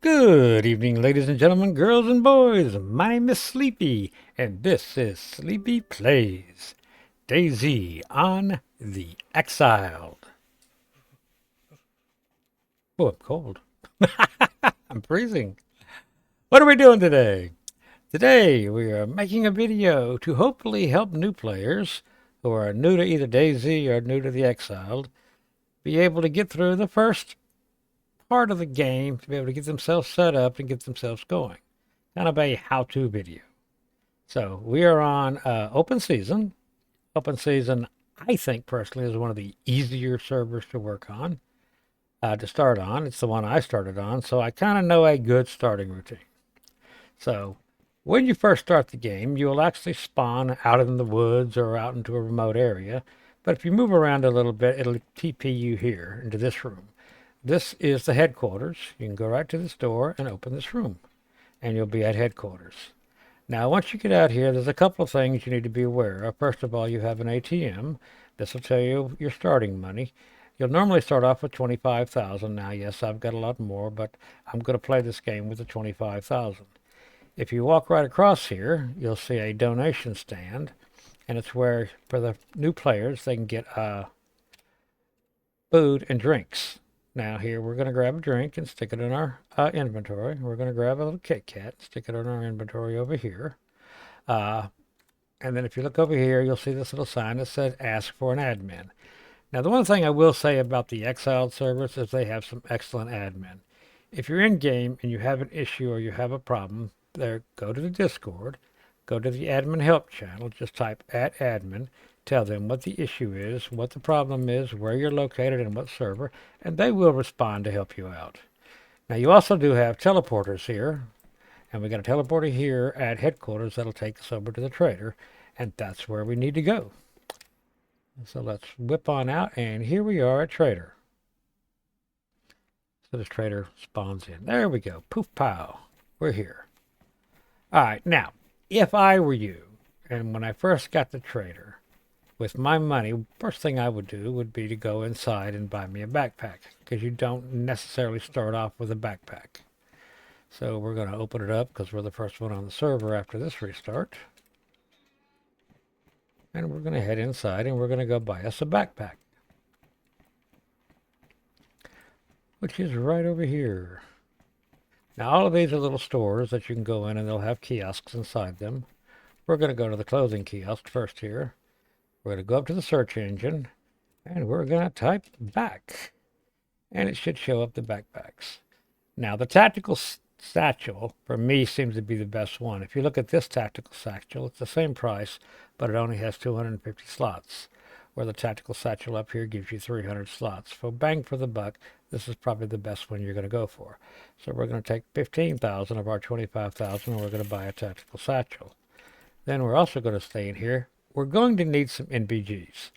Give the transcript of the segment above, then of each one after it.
Good evening, ladies and gentlemen, girls and boys. My name is Sleepy, and this is Sleepy Plays DayZ on the Exiled. Oh, I'm cold. I'm freezing. What are we doing today? Today, we are making a video to hopefully help new players who are new to either DayZ or new to the Exiled be able to get through the first part of the game to be able to get themselves set up and get themselves going. Kind of a how-to video. So we are on open season. Open season, I think personally, is one of the easier servers to work on, to start on. It's the one I started on, so I kind of know a good starting routine. So when you first start the game, you will actually spawn out in the woods or out into a remote area. But if you move around a little bit, it'll TP you here into this room. This is the headquarters. You can go right to this door and open this room, and you'll be at headquarters. Now, once you get out here, there's a couple of things you need to be aware of. First of all, you have an ATM. This will tell you your starting money. You'll normally start off with 25,000. Now, yes, I've got a lot more, but I'm going to play this game with the 25,000. If you walk right across here, you'll see a donation stand, and it's where, for the new players, they can get food and drinks. Now here we're going to grab a drink and stick it in our inventory. We're going to grab a little Kit Kat, stick it in our inventory over here. And then if you look over here, you'll see this little sign that says ask for an admin. Now the one thing I will say about the Exiled servers is they have some excellent admin. If you're in game and you have an issue or you have a problem, there, go to the Discord, go to the admin help channel, just type @admin. Tell them what the issue is, what the problem is, where you're located, and what server, and they will respond to help you out. Now, you also do have teleporters here, and we got a teleporter here at headquarters that'll take us over to the trader, and that's where we need to go. So let's whip on out, and here we are at trader. So this trader spawns in. There we go. Poof pow. We're here. All right, now, if I were you, and when I first got the trader, with my money, first thing I would do would be to go inside and buy me a backpack, because you don't necessarily start off with a backpack. So we're going to open it up because we're the first one on the server after this restart. And we're going to head inside and we're going to go buy us a backpack, which is right over here. Now all of these are little stores that you can go in and they'll have kiosks inside them. We're going to go to the clothing kiosk first here. We're going to go up to the search engine, and we're going to type back, and it should show up the backpacks. Now, the tactical satchel, for me, seems to be the best one. If you look at this tactical satchel, it's the same price, but it only has 250 slots, where the tactical satchel up here gives you 300 slots. For bang for the buck, this is probably the best one you're going to go for. So we're going to take 15,000 of our 25,000, and we're going to buy a tactical satchel. Then we're also going to stay in here. We're going to need some NBGs.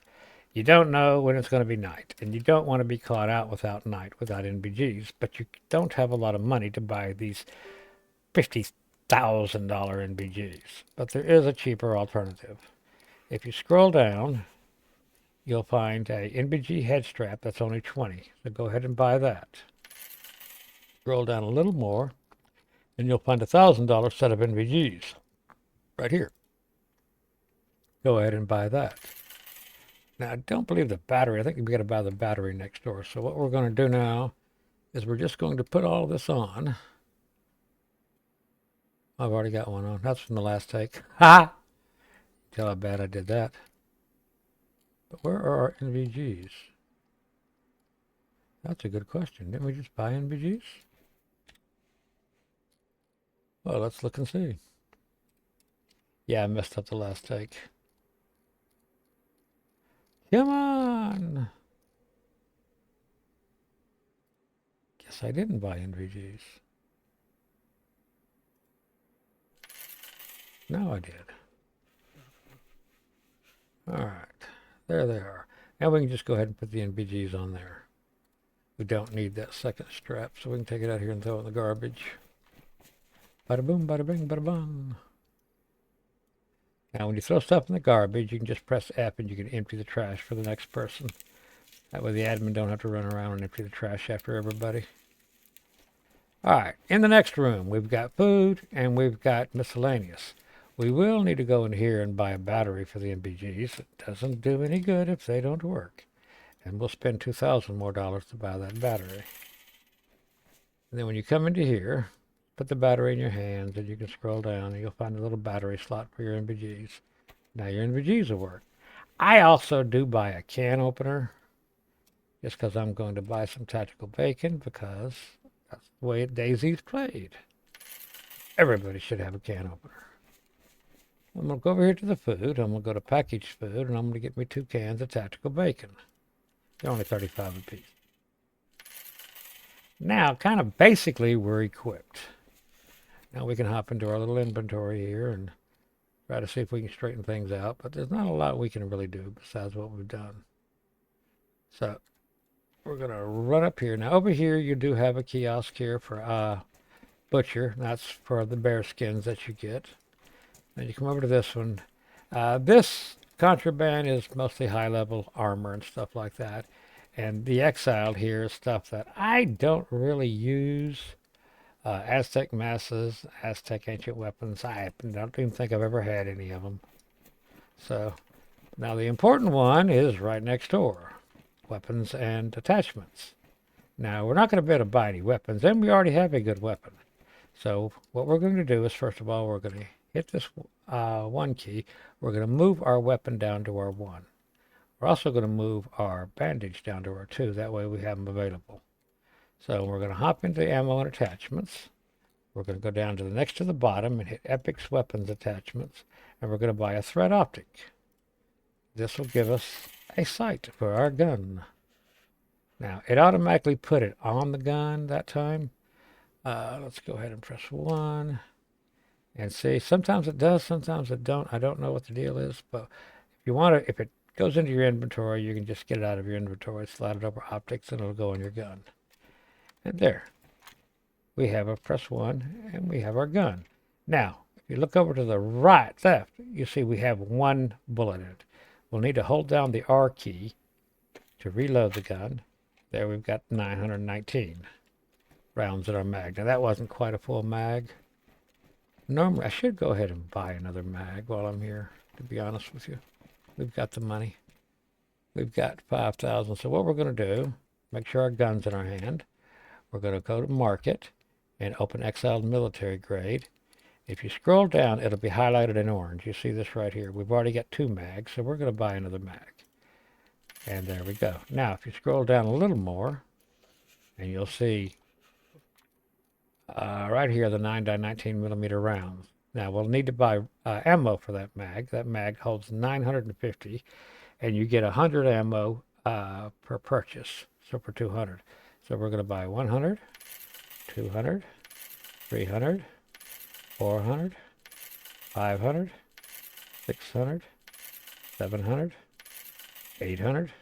You don't know when it's going to be night, and you don't want to be caught out without night, without NBGs, but you don't have a lot of money to buy these $50,000 NBGs. But there is a cheaper alternative. If you scroll down, you'll find a NBG head strap that's only 20, so go ahead and buy that. Scroll down a little more, and you'll find a $1,000 set of NBGs right here. Go ahead and buy that. Now, I don't believe the battery. I think we got to buy the battery next door. So what we're going to do now is we're just going to put all this on. I've already got one on. That's from the last take. Ha! Tell how bad I did that. But where are our NVGs? That's a good question. Didn't we just buy NVGs? Well, let's look and see. Yeah, I messed up the last take. Come on! Guess I didn't buy NVGs. No, I did. Alright, there they are. Now we can just go ahead and put the NVGs on there. We don't need that second strap, so we can take it out here and throw it in the garbage. Bada boom, bada bing, bada bung. Now, when you throw stuff in the garbage, you can just press F and you can empty the trash for the next person. That way the admin don't have to run around and empty the trash after everybody. All right, in the next room, we've got food and we've got miscellaneous. We will need to go in here and buy a battery for the NBGs. It doesn't do any good if they don't work. And we'll spend $2,000 more to buy that battery. And then when you come into here, put the battery in your hands and you can scroll down and you'll find a little battery slot for your NBGs. Now your NBGs will work. I also do buy a can opener just because I'm going to buy some tactical bacon because that's the way DayZ's played. Everybody should have a can opener. I'm going to go over here to the food. I'm going to go to packaged food, and I'm going to get me 2 cans of tactical bacon. They're only 35 a piece. Now, kind of basically, we're equipped. Now we can hop into our little inventory here and try to see if we can straighten things out, but there's not a lot we can really do besides what we've done. So we're going to run up here. Now over here, you do have a kiosk here for butcher. That's for the bear skins that you get. Then you come over to this one. This contraband is mostly high-level armor and stuff like that. And the Exiled here is stuff that I don't really use. Aztec masses, Aztec ancient weapons. I don't even think I've ever had any of them. So now the important one is right next door. Weapons and attachments. Now we're not going to be able to buy any weapons, and we already have a good weapon. So what we're going to do is, first of all, we're going to hit this 1 key. We're going to move our weapon down to our 1. We're also going to move our bandage down to our 2. That way we have them available. So we're going to hop into ammo and attachments. We're going to go down to the next to the bottom and hit Epic's weapons attachments. And we're going to buy a thread optic. This will give us a sight for our gun. Now, it automatically put it on the gun that time. Let's go ahead and press 1. And see, sometimes it does, sometimes it don't. I don't know what the deal is, but if you want to, if it goes into your inventory, you can just get it out of your inventory, slide it over optics, and it'll go in your gun. And there, we have a press 1, and we have our gun. Now, if you look over to the right, left, you see we have 1 bullet in it. We'll need to hold down the R key to reload the gun. There we've got 919 rounds in our mag. Now that wasn't quite a full mag. Normally, I should go ahead and buy another mag while I'm here, to be honest with you. We've got the money. We've got 5,000. So what we're going to do, make sure our gun's in our hand. We're going to go to Market and open Exiled Military Grade. If you scroll down, it'll be highlighted in orange. You see this right here. We've already got 2 mags, so we're going to buy another mag. And there we go. Now, if you scroll down a little more, and you'll see right here the 9x19 millimeter rounds. Now, we'll need to buy ammo for that mag. That mag holds 950, and you get 100 ammo per purchase, so for 200. So we're going to buy 100, 200, 300, 400, 500, 600, 700, 800,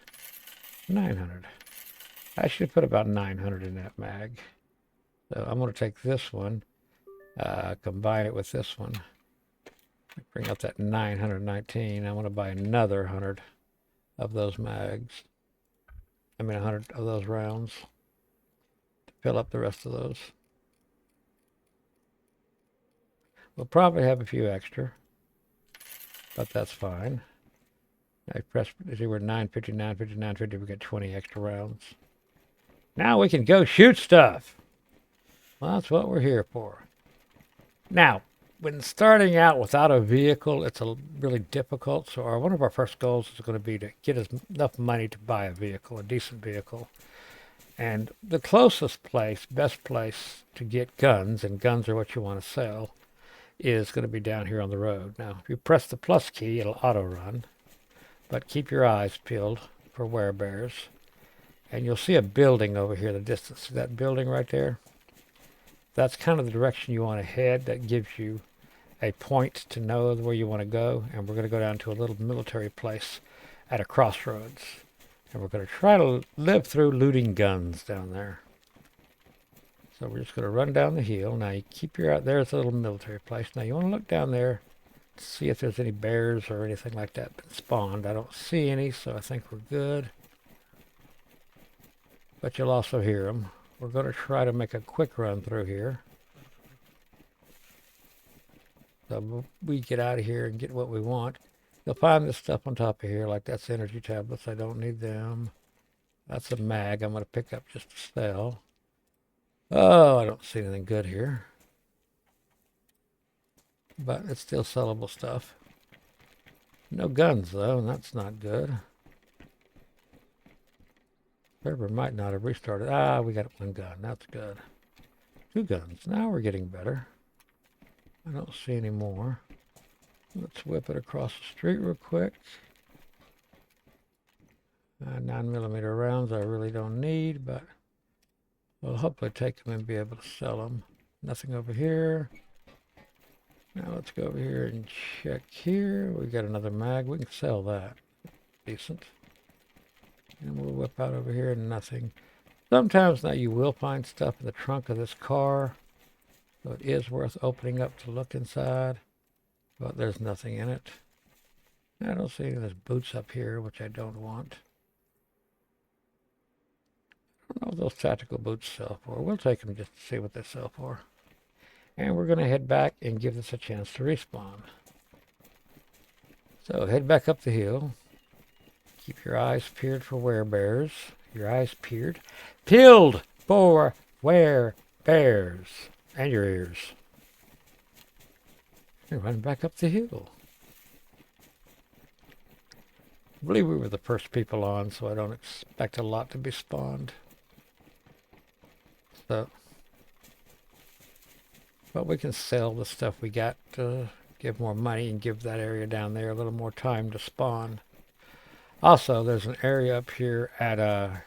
900. I should put about 900 in that mag. So I'm going to take this one, combine it with this one, bring out that 919. I want to buy another 100 of those mags. 100 of those rounds to fill up the rest of those. We'll probably have a few extra, but that's fine. I press, see, we're 950, 950, 950. We got 20 extra rounds. Now we can go shoot stuff. Well, that's what we're here for. Now, when starting out without a vehicle, it's really difficult. So one of our first goals is going to be to get enough money to buy a vehicle, a decent vehicle. And the closest place, best place to get guns, and guns are what you want to sell, is going to be down here on the road. Now, if you press the plus key, it'll auto-run. But keep your eyes peeled for werebears. And you'll see a building over here, the distance. See that building right there? That's kind of the direction you want to head. That gives you a point to know where you want to go. And we're going to go down to a little military place at a crossroads. And we're going to try to live through looting guns down there. So we're just going to run down the hill. Now you keep your eye, there's a little military place. Now you want to look down there to see if there's any bears or anything like that been spawned. I don't see any, so I think we're good. But you'll also hear them. we're going to try to make a quick run through here. So we get out of here and get what we want. You'll find this stuff on top of here, like that's energy tablets. I don't need them. That's a mag I'm going to pick up just to sell. Oh, I don't see anything good here. But it's still sellable stuff. No guns, though, and that's not good. Server might not have restarted. Ah, we got one gun. That's good. Two guns. Now we're getting better. I don't see any more. Let's whip it across the street real quick. 9mm rounds I really don't need, but we'll hopefully take them and be able to sell them. Nothing over here. Now let's go over here and check here. We got another mag. We can sell that. Decent. And we'll whip out over here and nothing. Sometimes now you will find stuff in the trunk of this car. So it is worth opening up to look inside. But there's nothing in it. I don't see any of those boots up here, which I don't want. I don't know what those tactical boots sell for. We'll take them just to see what they sell for. And we're going to head back and give this a chance to respawn. So head back up the hill. Keep your eyes peeled for werebears. Your eyes peeled. Peeled for werebears. And your ears. And run back up the hill. I believe we were the first people on, so I don't expect a lot to be spawned. So, but we can sell the stuff we got to give more money and give that area down there a little more time to spawn. Also, there's an area up here at a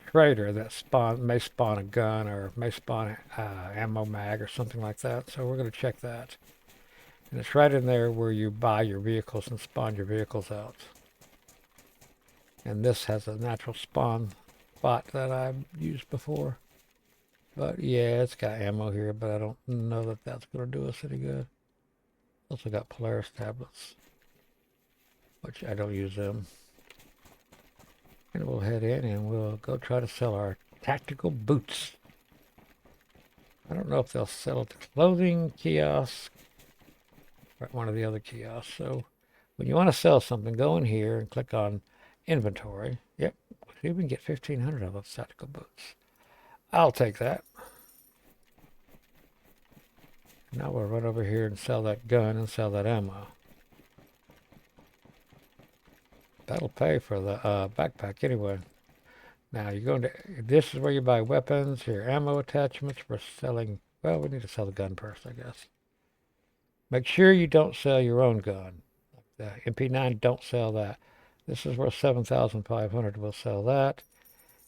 trader that may spawn a gun or may spawn ammo mag or something like that. So we're going to check that. And it's right in there where you buy your vehicles and spawn your vehicles out. And this has a natural spawn spot that I've used before. But yeah, it's got ammo here, but I don't know that that's going to do us any good. Also got Polaris tablets, which I don't use them. And we'll head in and we'll go try to sell our tactical boots. I don't know if they'll sell at the clothing kiosk or at one of the other kiosks. So when you want to sell something, go in here and click on inventory. Yep, see, we can get 1,500 of those tactical boots. I'll take that. Now we'll run over here and sell that gun and sell that ammo. That'll pay for the backpack anyway. Now you're going to, this is where you buy weapons, here ammo attachments. We're selling, well, we need to sell the gun first, I guess. Make sure you don't sell your own gun. The MP9, don't sell that. This is worth 7,500. We'll sell that.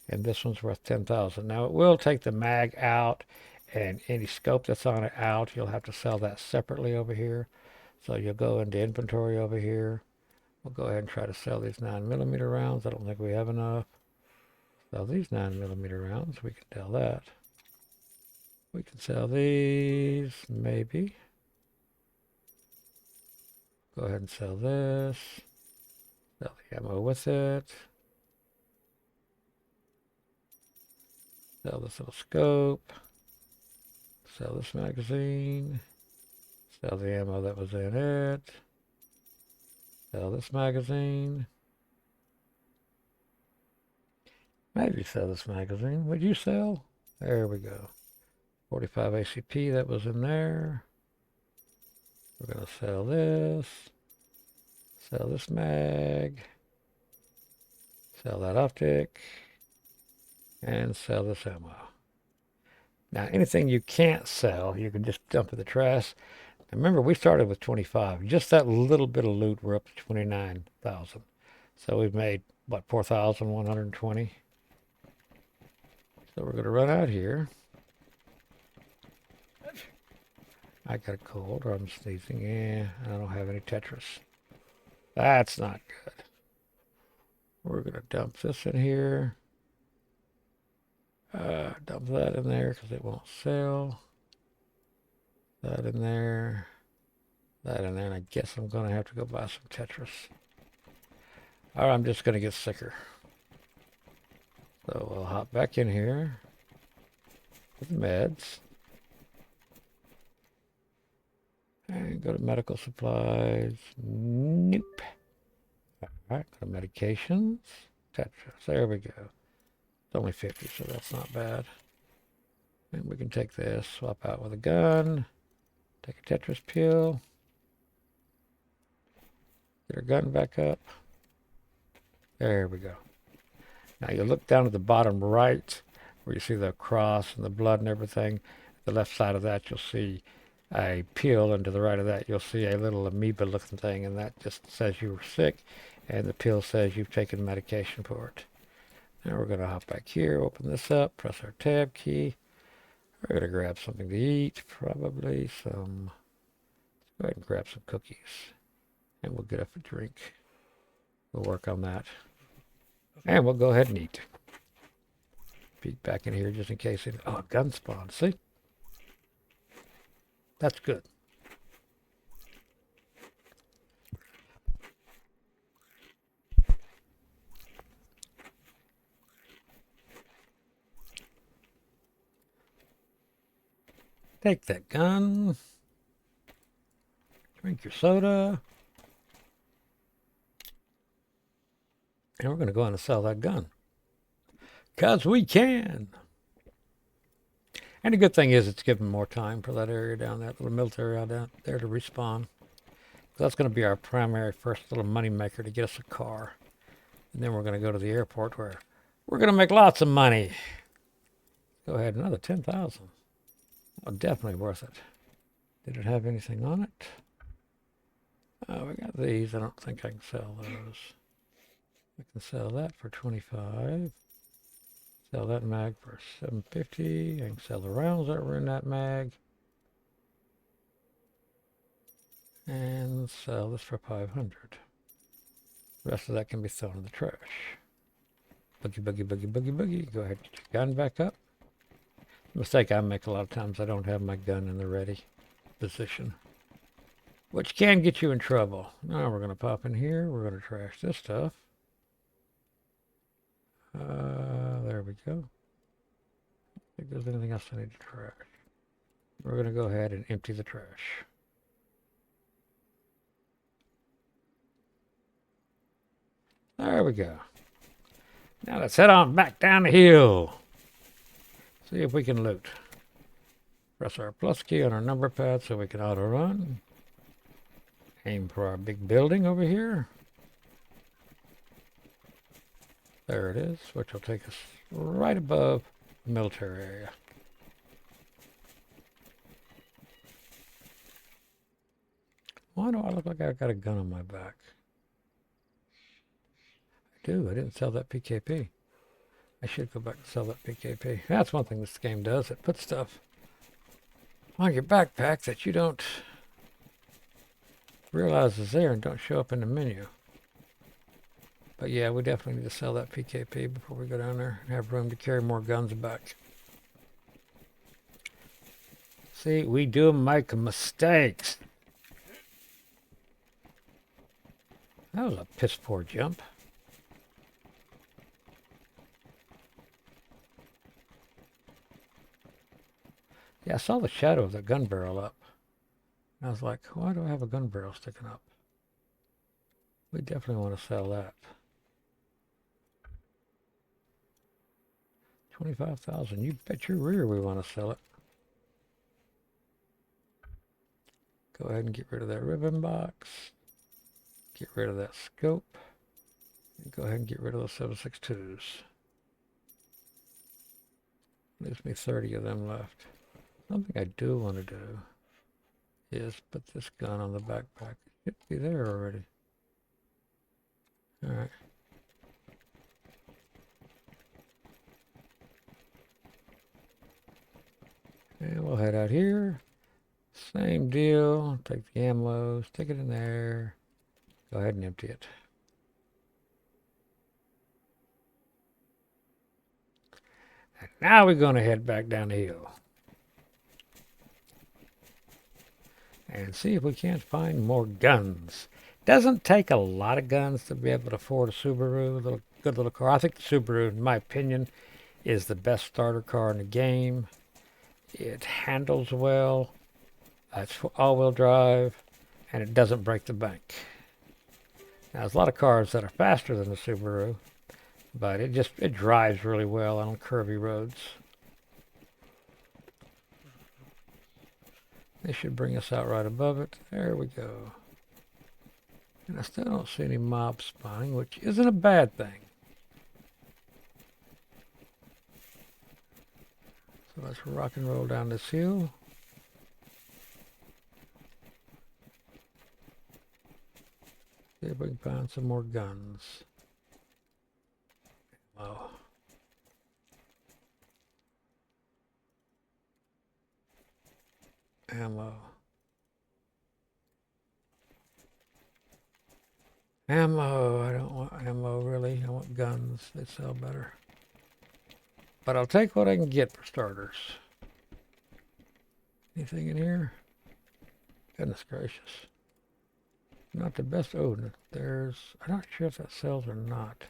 And this one's worth 10,000. Now it will take the mag out and any scope that's on it out. You'll have to sell that separately over here. So you'll go into inventory over here. We'll go ahead and try to sell these 9mm rounds. I don't think we have enough. Sell these 9mm rounds. We can sell that. We can sell these, maybe. Go ahead and sell this. Sell the ammo with it. Sell this little scope. Sell this magazine. Sell the ammo that was in it. Sell this magazine. Maybe sell this magazine. Would you sell? There we go. 45 ACP that was in there. We're going to sell this. Sell this mag. Sell that optic. And sell this ammo. Now, anything you can't sell, you can just dump in the trash. Remember, we started with 25. Just that little bit of loot, we're up to 29,000. So we've made, what, 4,120? So we're going to run out here. I got a cold or I'm sneezing. Yeah, I don't have any Tetris. That's not good. We're going to dump this in here. Dump that in there because it won't sell. That in there. That in there. And I guess I'm going to have to go buy some Tetris. Or I'm just going to get sicker. So we'll hop back in here. with meds. And go to medical supplies. Nope. All right, go to medications. Tetras. There we go. It's only 50, so that's not bad. And we can take this, swap out with a gun, take a Tetris pill, get our gun back up. There we go. Now you look down at the bottom right where you see the cross and the blood and everything. The left side of that you'll see a pill, and to the right of that you'll see a little amoeba looking thing, and that just says you were sick, and the pill says you've taken medication for it. Now we're going to hop back here, open this up, press our tab key. We're going to grab something to eat, probably some. Let's go ahead and grab some cookies, and we'll get up a drink. We'll work on that, and we'll go ahead and eat. Peek back in here just in case. Oh, gun spawn, see? That's good. Take that gun. Drink your soda. And we're going to go in and sell that gun. Because we can. And the good thing is it's given more time for that area down there, that little military area down there to respawn. So that's going to be our primary first little money maker to get us a car. And then we're going to go to the airport where we're going to make lots of money. Go ahead, another 10,000. Oh, definitely worth it. Did it have anything on it? Oh, we got these. I don't think I can sell those. I can sell that for 25. Sell that mag for 750. I can sell the rounds that were in that mag. And sell this for 500. The rest of that can be thrown in the trash. Boogie, boogie, boogie, boogie, boogie. Go ahead and get your gun back up. The mistake I make a lot of times, I don't have my gun in the ready position, which can get you in trouble. Now we're going to pop in here. We're going to trash this stuff. There we go. I don't think there's anything else I need to trash. We're going to go ahead and empty the trash. There we go. Now let's head on back down the hill. See if we can loot. Press our plus key on our number pad so we can auto run. Aim for our big building over here. There it is, which will take us right above the military area. Why do I look like I've got a gun on my back? I do. I didn't sell that PKP. I should go back and sell that PKP. That's one thing this game does. It puts stuff on your backpack that you don't realize is there and don't show up in the menu. But yeah, we definitely need to sell that PKP before we go down there and have room to carry more guns back. See, we do make mistakes. That was a piss poor jump. Yeah, I saw the shadow of the gun barrel up. And I was like, why do I have a gun barrel sticking up? We definitely want to sell that. 25,000. You bet your rear we want to sell it. Go ahead and get rid of that ribbon box. Get rid of that scope. And go ahead and get rid of those 7.62s. Leaves me 30 of them left. Something I do want to do is put this gun on the backpack. It should be there already. All right. And we'll head out here. Same deal. Take the ammo, stick it in there. Go ahead and empty it. And now we're going to head back down the hill. And see if we can't find more guns. Doesn't take a lot of guns to be able to afford a Subaru, good little car. I think the Subaru, in my opinion, is the best starter car in the game. It handles well. It's all-wheel drive, and it doesn't break the bank. Now, there's a lot of cars that are faster than the Subaru, but it drives really well on curvy roads. They should bring us out right above it. There we go. And I still don't see any mob spawning, which isn't a bad thing. So let's rock and roll down this hill. See if we can find some more guns. Oh. Ammo. Ammo. I don't want ammo, really. I want guns. They sell better. But I'll take what I can get for starters. Anything in here? Goodness gracious. Not the best. Oh, there's... I'm not sure if that sells or not.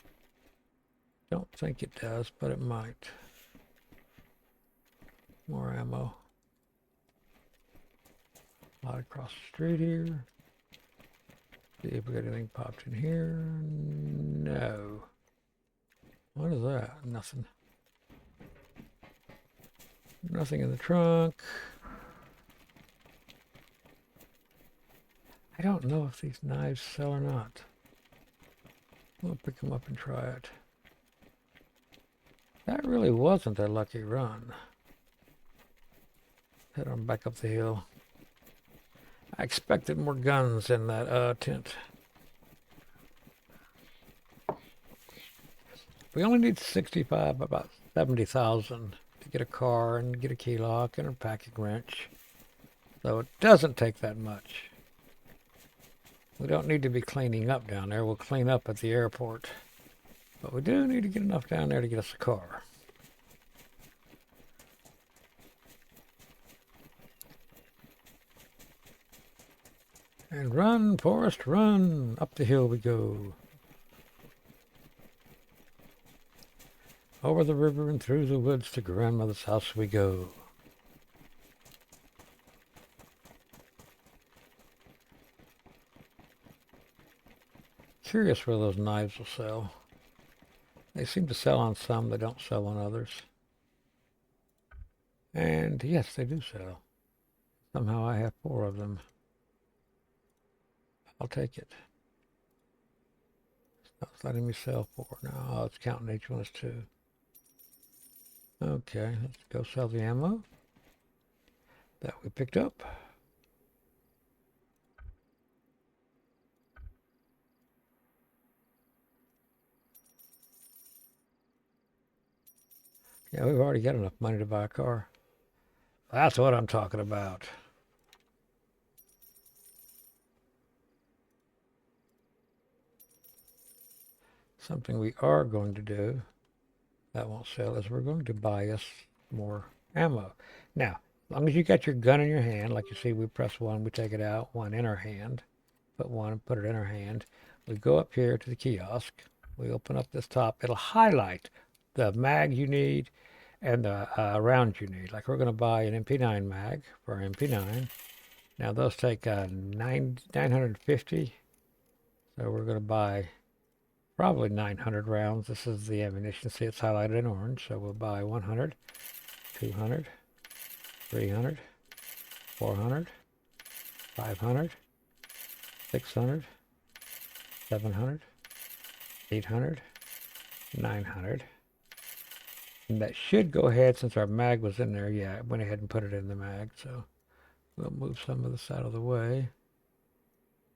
Don't think it does, but it might. More ammo. A lot across the street here. See if we got anything popped in here. No. What is that? Nothing. Nothing in the trunk. I don't know if these knives sell or not. We'll pick them up and try it. That really wasn't a lucky run. Head on back up the hill. I expected more guns in that tent. We only need 65, about 70,000 to get a car and get a key lock and a packing wrench. So it doesn't take that much. We don't need to be cleaning up down there. We'll clean up at the airport. But we do need to get enough down there to get us a car. And run, Forrest, run! Up the hill we go. Over the river and through the woods to grandmother's house we go. Curious where those knives will sell. They seem to sell on some, they don't sell on others. And yes, they do sell. Somehow I have 4 of them. I'll take it. It's not letting me sell 4 now. Oh, it's counting each one as 2. Okay, let's go sell the ammo that we picked up. Yeah, we've already got enough money to buy a car. That's what I'm talking about. Something we are going to do that won't sell is we're going to buy us more ammo. Now, as long as you got your gun in your hand, like you see, we press 1, we take it out, 1 in our hand, put it in our hand. We go up here to the kiosk. We open up this top. It'll highlight the mag you need and the rounds you need. Like we're going to buy an MP9 mag for our MP9. Now those take 950. So we're going to buy probably 900 rounds. This is the ammunition. See, it's highlighted in orange. So we'll buy 100, 200, 300, 400, 500, 600, 700, 800, 900. And that should go ahead, since our mag was in there. Yeah, I went ahead and put it in the mag. So we'll move some of this out of the way.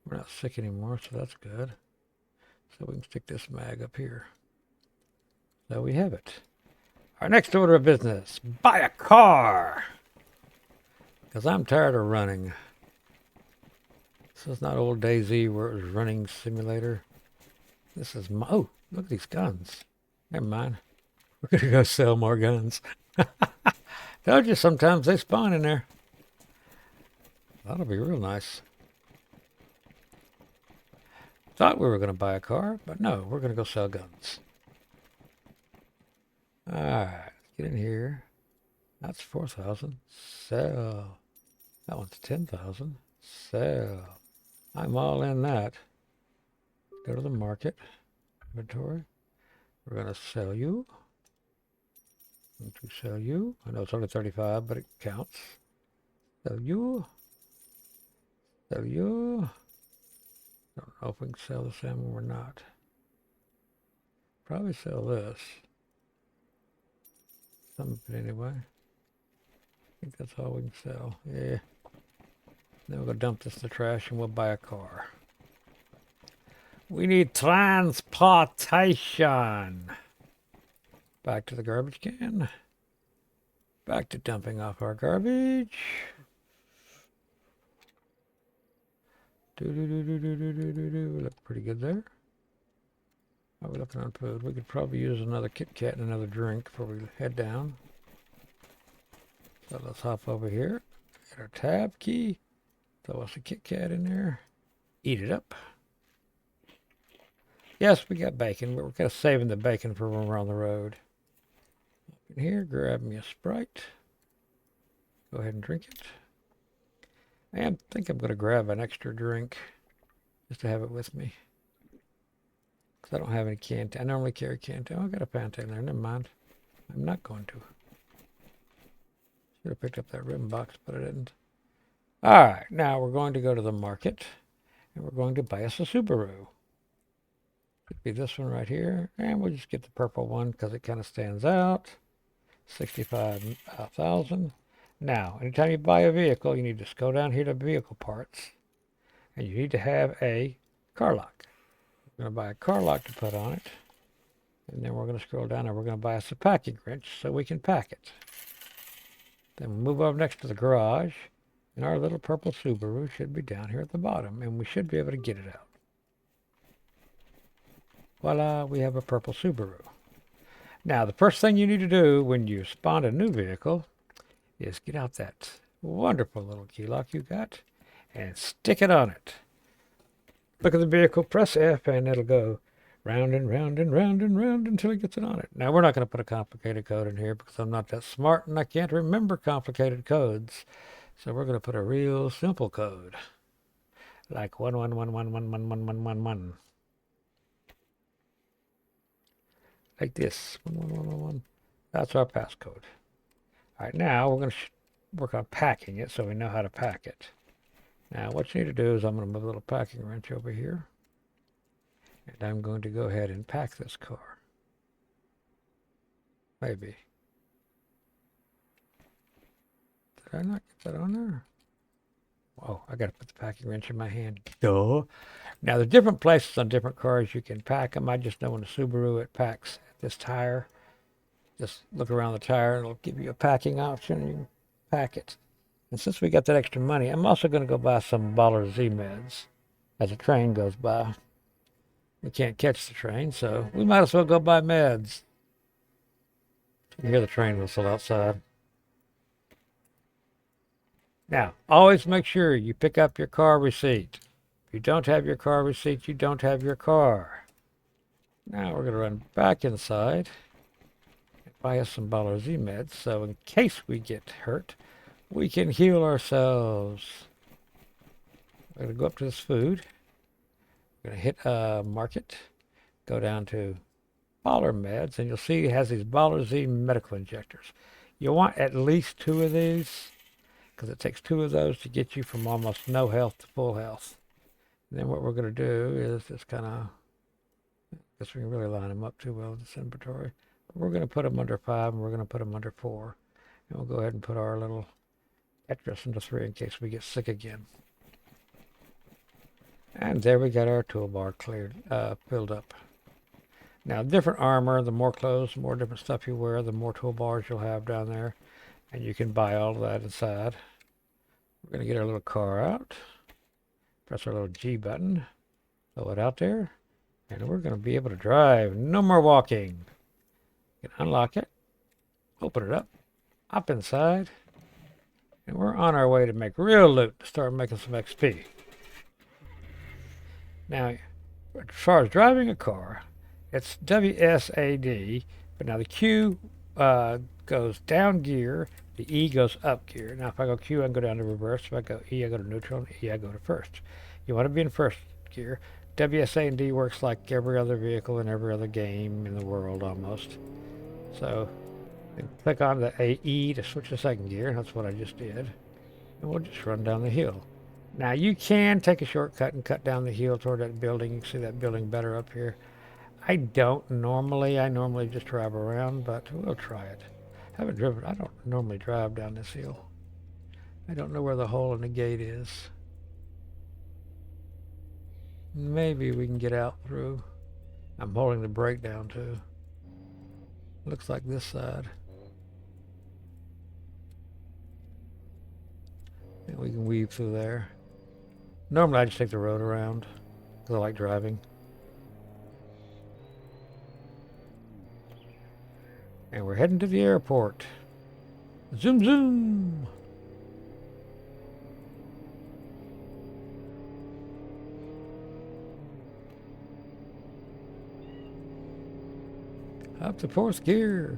We're not sick anymore, so that's good. So we can stick this mag up here. So we have it. Our next order of business, buy a car. Because I'm tired of running. This is not old DayZ where it was running simulator. This is my, oh, look at these guns. Never mind. We're going to go sell more guns. Told you, sometimes they spawn in there. That'll be real nice. Thought we were going to buy a car, but no, we're going to go sell guns. Alright, let's get in here. That's 4,000. Sell. That one's 10,000. Sell. I'm all in that. Go to the market. Inventory. We're going to sell you. Going to sell you. I know it's only 35, but it counts. Sell you. Sell you. Don't know if we can sell the salmon or not. Probably sell this. Some of it anyway. I think that's all we can sell. Yeah. Then we'll go dump this in the trash and we'll buy a car. We need transportation. Back to the garbage can. Back to dumping off our garbage. We look pretty good there. How are we looking on food? We could probably use another Kit Kat and another drink before we head down. So let's hop over here. Get our tab key. Throw us a Kit Kat in there. Eat it up. Yes, we got bacon, but we're kind of saving the bacon for when we're on the road. Up in here, grab me a Sprite. Go ahead and drink it. I think I'm going to grab an extra drink just to have it with me. Because I don't have any Canteen. I normally carry Canteen. Oh, I got a Pantene there. Never mind. I'm not going to. Should have picked up that ribbon box, but I didn't. All right, now we're going to go to the market, and we're going to buy us a Subaru. Could be this one right here, and we'll just get the purple one because it kind of stands out. 65,000. Now, anytime you buy a vehicle, you need to go down here to vehicle parts, and you need to have a car lock. We're going to buy a car lock to put on it, and then we're going to scroll down and we're going to buy us a packing wrench so we can pack it. Then we'll move over next to the garage, and our little purple Subaru should be down here at the bottom, and we should be able to get it out. Voila, we have a purple Subaru. Now, the first thing you need to do when you spawn a new vehicle is get out that wonderful little key lock you got and stick it on it. Look at the vehicle, press F, and it'll go round and round and round and round until it gets it on it. Now, we're not going to put a complicated code in here because I'm not that smart and I can't remember complicated codes. So we're going to put a real simple code, like 111111111. Like this, 11111. That's our passcode. All right, now we're going to work on packing it so we know how to pack it. Now, what you need to do is I'm going to move a little packing wrench over here, and I'm going to go ahead and pack this car. Maybe. Did I not get that on there? Oh, I got to put the packing wrench in my hand. Duh. Now, there's different places on different cars you can pack them. I just know in the Subaru it packs at this tire. Just look around the tire, it'll give you a packing option, and you can pack it. And since we got that extra money, I'm also going to go buy some Baller Z meds as the train goes by. We can't catch the train, so we might as well go buy meds. You hear the train whistle outside. Now, always make sure you pick up your car receipt. If you don't have your car receipt, you don't have your car. Now we're going to run back inside and buy us some Baller Z meds, so in case we get hurt, we can heal ourselves. We're going to go up to this food. We're going to hit market, go down to Baller meds, and you'll see it has these Baller Z medical injectors. You want at least 2 of these, because it takes 2 of those to get you from almost no health to full health. And then what we're going to do is just kind of, I guess we can really line them up too well in this inventory. But we're going to put them under 5 and we're going to put them under 4. And we'll go ahead and put our little extras into 3 in case we get sick again. And there we got our toolbar cleared, filled up. Now, different armor, the more clothes, the more different stuff you wear, the more toolbars you'll have down there. And you can buy all of that inside. We're going to get our little car out. Press our little G button. Throw it out there. And we're going to be able to drive. No more walking. You can unlock it. Open it up. Hop inside. And we're on our way to make real loot to start making some XP. Now, as far as driving a car, it's WSAD. But now the Q goes down gear, The E goes up gear. Now if I go Q, I can go down to reverse. If I go E, I go to neutral. And E, I go to first. You want to be in first gear. WSA and D works like every other vehicle in every other game in the world almost. So click on the AE to switch to second gear. That's what I just did. And we'll just run down the hill. Now you can take a shortcut and cut down the hill toward that building. You can see that building better up here. I don't normally. I normally just drive around, but we'll try it. I don't normally drive down this hill. I don't know where the hole in the gate is. Maybe we can get out through. I'm holding the brake down too. Looks like this side. And we can weave through there. Normally I just take the road around because I like driving. And we're heading to the airport. Zoom, zoom. Up to fourth gear.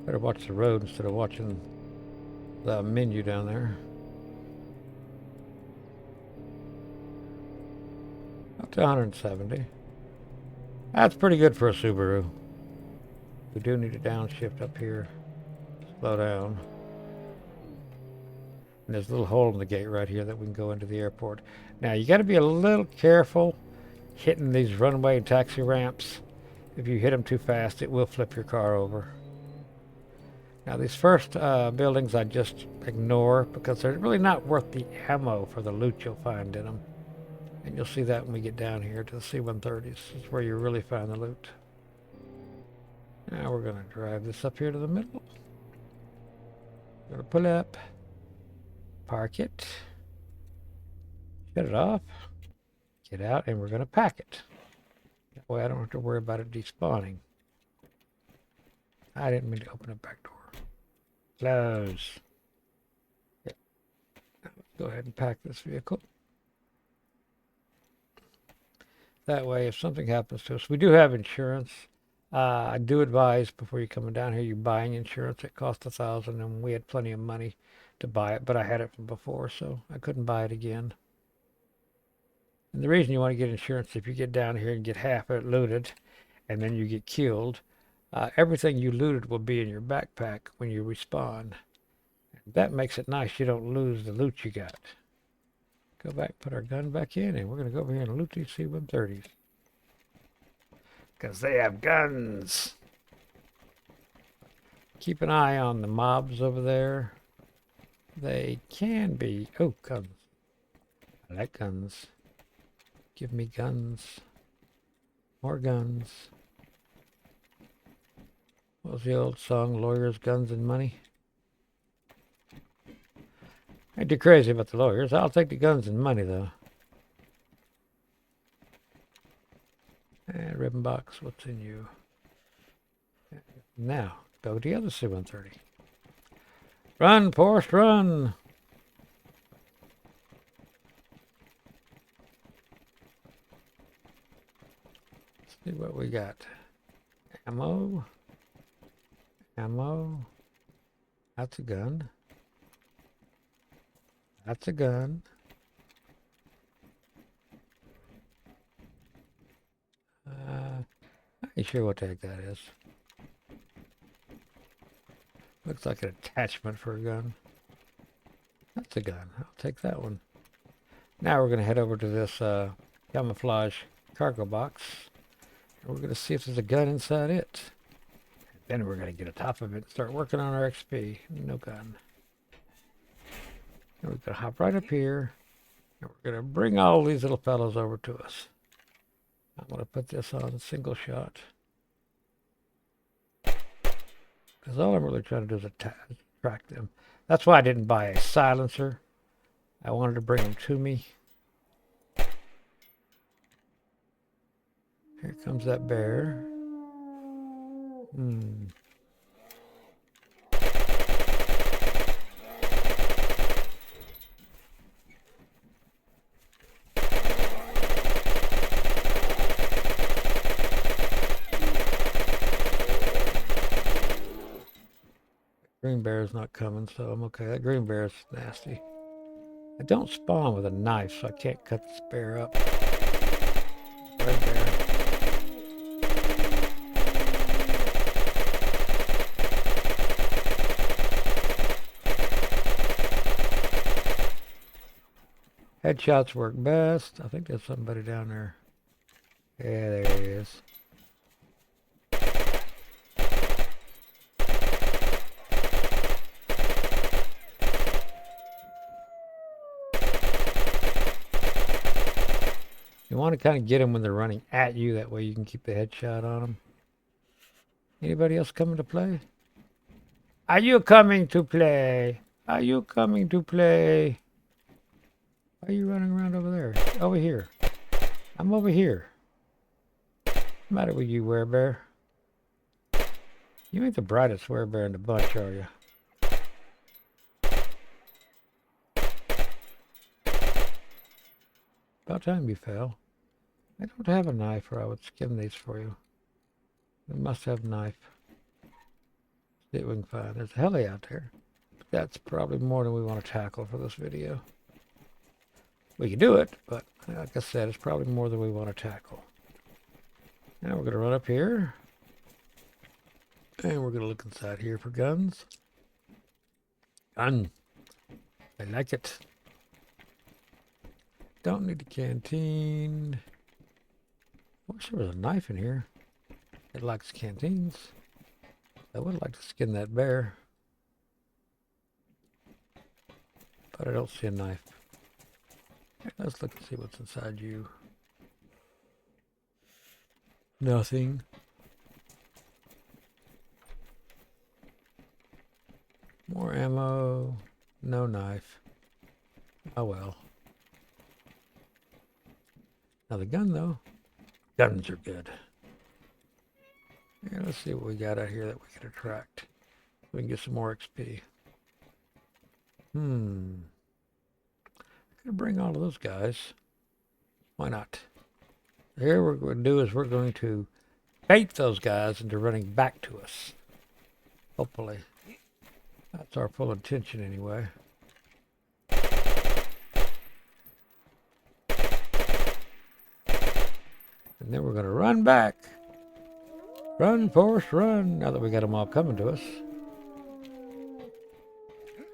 Better watch the road instead of watching the menu down there. Up to 170. That's pretty good for a Subaru. We do need a downshift up here. Slow down. And there's a little hole in the gate right here that we can go into the airport. Now you got to be a little careful hitting these runway and taxi ramps. If you hit them too fast, it will flip your car over. Now these first buildings I just ignore because they're really not worth the ammo for the loot you'll find in them. And you'll see that when we get down here to the C-130s. It's where you really find the loot. Now we're going to drive this up here to the middle. We're going to pull up, park it, shut it off, get out, and we're going to pack it. That way I don't have to worry about it despawning. I didn't mean to open the back door. Close. Yep. Now let's go ahead and pack this vehicle. That way, if something happens to us, we do have insurance. I do advise before you're coming down here, you're buying insurance. It costs $1,000, and we had plenty of money to buy it, but I had it from before, so I couldn't buy it again. And the reason you want to get insurance, if you get down here and get half of it looted, and then you get killed, everything you looted will be in your backpack when you respawn. That makes it nice. You don't lose the loot you got. Go back, put our gun back in, and we're going to go over here and loot these C-130s. Because they have guns. Keep an eye on the mobs over there. They can be... Oh, guns. I like guns. Give me guns. More guns. What was the old song? Lawyers, guns, and money? I ain't too crazy about the lawyers. I'll take the guns and money, though. And ribbon box, what's in you? Now, go to the other C-130. Run, Forrest, run! Let's see what we got. Ammo. Ammo. That's a gun. That's a gun. I ain't sure what the heck that is. Looks like an attachment for a gun. That's a gun. I'll take that one. Now we're going to head over to this camouflage cargo box. And we're going to see if there's a gun inside it. Then we're going to get on top of it and start working on our XP. No gun. And we're going to hop right up here. And we're going to bring all these little fellows over to us. I'm going to put this on single shot. Because all I'm really trying to do is track them. That's why I didn't buy a silencer. I wanted to bring them to me. Here comes that bear. green bear is not coming, so I'm okay. That green bear is nasty. I don't spawn with a knife, so I can't cut this bear up. Red bear. Headshots work best. I think there's somebody down there. Yeah, there he is. You want to kind of get them when they're running at you. That way you can keep the headshot on them. Anybody else coming to play? Are you coming to play? Are you coming to play? Why are you running around over there? Over here. I'm over here. What's the matter with you, werebear? You ain't the brightest werebear in the bunch, are you? About time you fell. I don't have a knife, or I would skim these for you. We must have a knife. See what we can find. There's a heli out there. But that's probably more than we want to tackle for this video. We can do it, but like I said, it's probably more than we want to tackle. Now we're going to run up here. And we're going to look inside here for guns. Gun. I like it. Don't need a canteen. I wish there was a knife in here. It likes canteens. I would like to skin that bear. But I don't see a knife. Let's look and see what's inside you. Nothing. More ammo. No knife. Oh well. Now the gun though. Guns are good. Yeah, let's see what we got out here that we can attract. We can get some more XP. I'm gonna bring all of those guys. Why not? Here what we're going to do is we're going to bait those guys into running back to us. Hopefully. That's our full intention anyway. And then we're going to run back. Run, Forrest, run. Now that we got them all coming to us.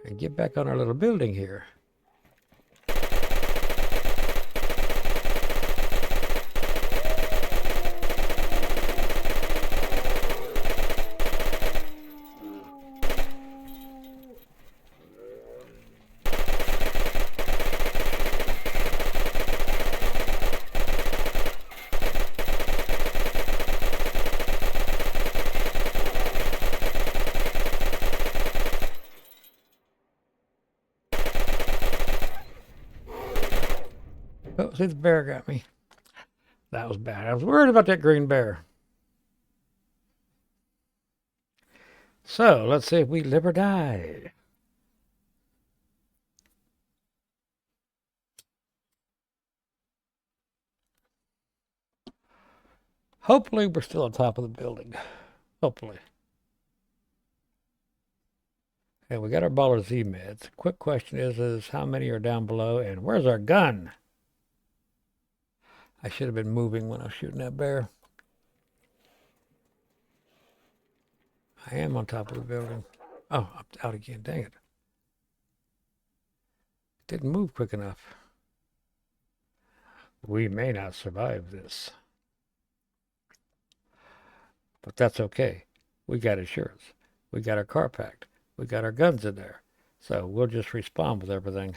And get back on our little building here. Oh, see, the bear got me. That was bad. I was worried about that green bear. So, let's see if we live or die. Hopefully, we're still on top of the building. Hopefully. And we got our Baller Z meds. Quick question is how many are down below and where's our gun? I should have been moving when I was shooting that bear. I am on top of the building. Oh, I'm out again. Dang it. Didn't move quick enough. We may not survive this. But that's okay. We got insurance. We got our car packed. We got our guns in there. So we'll just respawn with everything.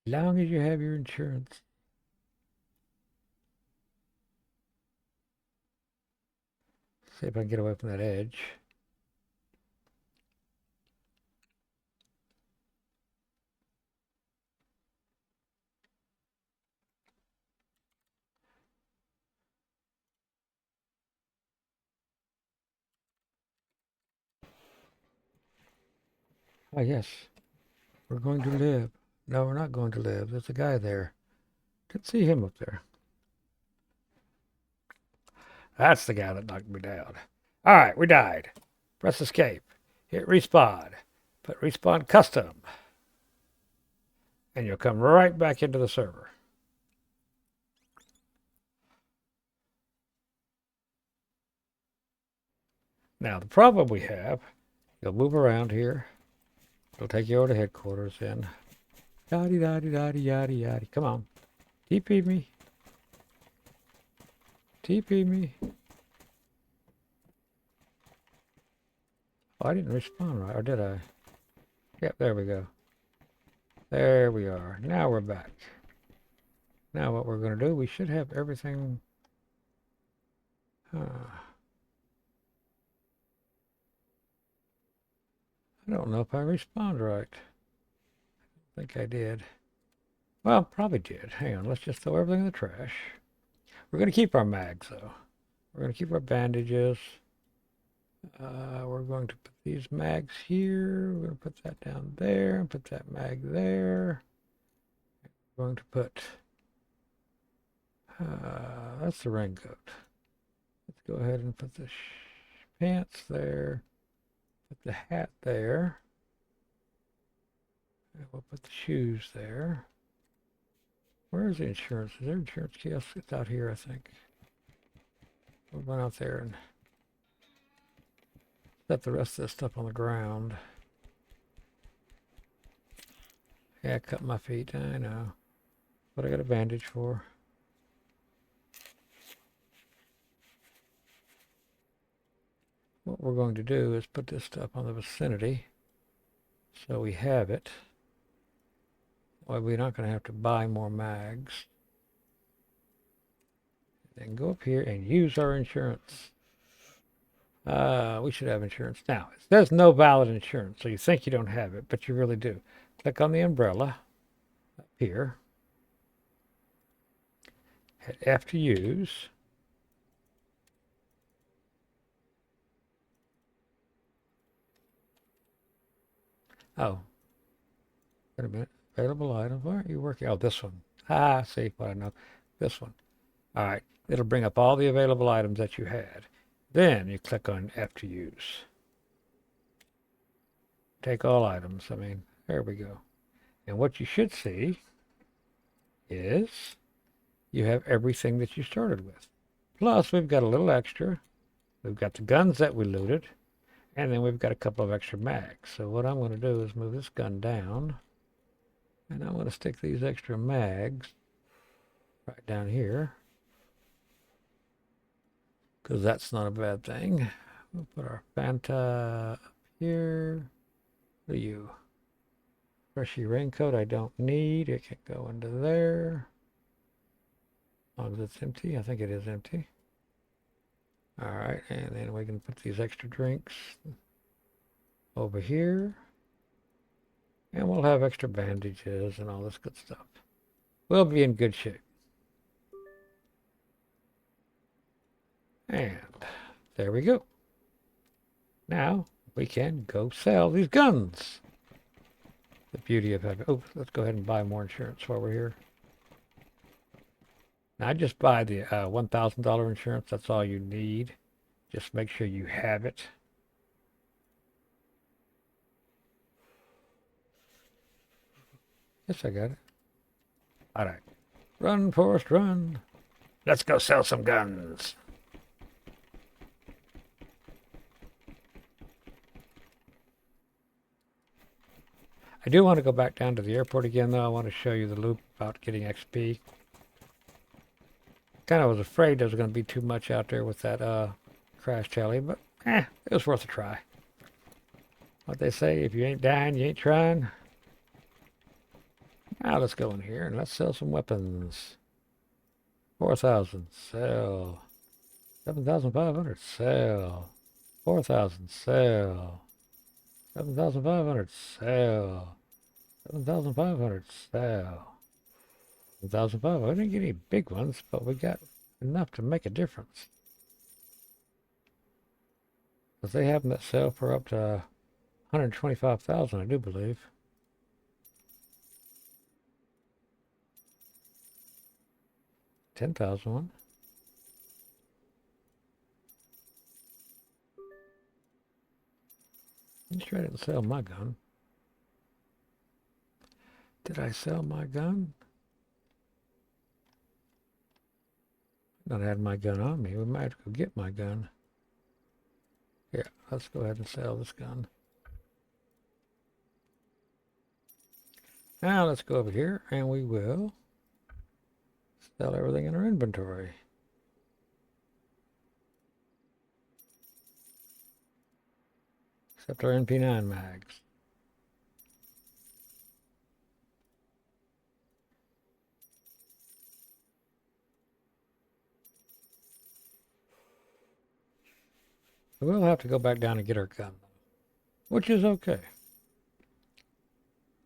As long as you have your insurance. See if I can get away from that edge. Oh, yes. We're going to live. No, we're not going to live. There's a guy there. Didn't see him up there. That's the guy that knocked me down. All right, we died. Press escape. Hit respawn. Put respawn custom. And you'll come right back into the server. Now, the problem we have, you'll move around here. It'll take you over to headquarters and yaddy yaddy yaddy yaddy yaddy. Come on. TP me. TP me. Oh, I didn't respawn right, or did I? Yep, there we go. There we are. Now we're back. Now what we're going to do, we should have everything. I don't know if I respawned right. I think I did. Well, probably did. Hang on, let's just throw everything in the trash. We're going to keep our mags, though. We're going to keep our bandages. We're going to put these mags here. We're going to put that down there and put that mag there. We're going to put, that's the raincoat. Let's go ahead and put the pants there. Put the hat there. And we'll put the shoes there. Where is the insurance? Is there insurance kiosk? It's out here, I think. We'll run out there and set the rest of this stuff on the ground. Yeah, I cut my feet, I know. But I got a bandage for. What we're going to do is put this stuff on the vicinity so we have it. Well, we're not going to have to buy more mags. Then go up here and use our insurance. We should have insurance. Now, it says no valid insurance, so you think you don't have it, but you really do. Click on the umbrella up here. Hit F to use. Oh, wait a minute. Available items. Why aren't you working? Oh, this one. Ah, see what I know. This one. All right. It'll bring up all the available items that you had. Then you click on F to use. Take all items. I mean, there we go. And what you should see is you have everything that you started with. Plus, we've got a little extra. We've got the guns that we looted. And then we've got a couple of extra mags. So what I'm going to do is move this gun down. And I'm going to stick these extra mags right down here. Because that's not a bad thing. We'll put our Fanta up here. What are you? Freshy raincoat I don't need. It can go into there. As long as it's empty. I think it is empty. Alright, and then we can put these extra drinks over here. And we'll have extra bandages and all this good stuff. We'll be in good shape. And there we go. Now we can go sell these guns. The beauty of having, oh, let's go ahead and buy more insurance while we're here. Now just buy the $1,000 insurance. That's all you need. Just make sure you have it. Yes, I got it. All right. Run, Forrest, run. Let's go sell some guns. I do want to go back down to the airport again, though. I want to show you the loop about getting XP. Kind of was afraid there was going to be too much out there with that crash tally, but it was worth a try. What they say, if you ain't dying, you ain't trying. Now let's go in here and let's sell some weapons. 4,000, sell. 7,500, sell. 4,000, sell. 7,500, sell. 7,500, sell. 7,500. We didn't get any big ones, but we got enough to make a difference. Because they have them that sell for up to 125,000, I do believe. 10,000 one. I'm sure I didn't sell my gun. Did I sell my gun? I don't have my gun on me. We might have to go get my gun. Yeah, let's go ahead and sell this gun. Now let's go over here and we will sell everything in our inventory. Except our MP9 mags. We'll have to go back down and get our gun, which is okay.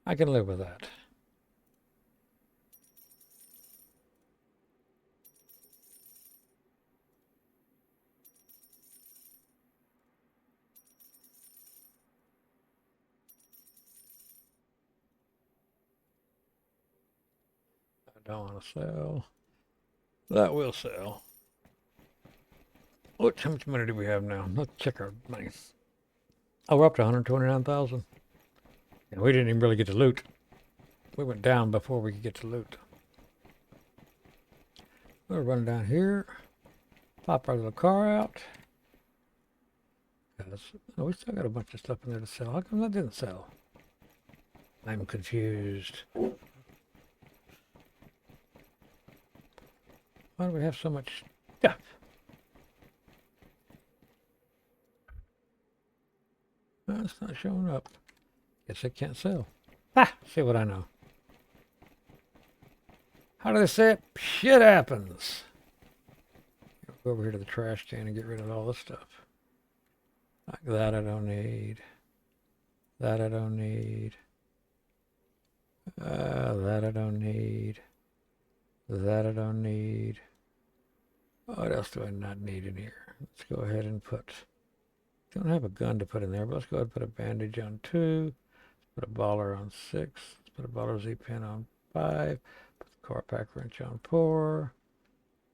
I can live with that. I don't want to sell. That will sell. How much money do we have now? Let's check our money. Oh, we're up to 129,000. And we didn't even really get to loot. We went down before we could get to loot. We'll run down here. Pop our little car out. Oh, we still got a bunch of stuff in there to sell. How come that didn't sell? I'm confused. Why do we have so much stuff? Well, it's not showing up. Guess it can't sell. Ah, see what I know. How do they say it? Shit happens. Go over here to the trash can and get rid of all this stuff. Like that I don't need. That I don't need. That I don't need. That I don't need. What else do I not need in here? Let's go ahead and put... Don't have a gun to put in there, but let's go ahead and put a bandage on 2. Let's put a baller on 6. Let's put a baller Z-pin on 5. Put the car pack wrench on 4.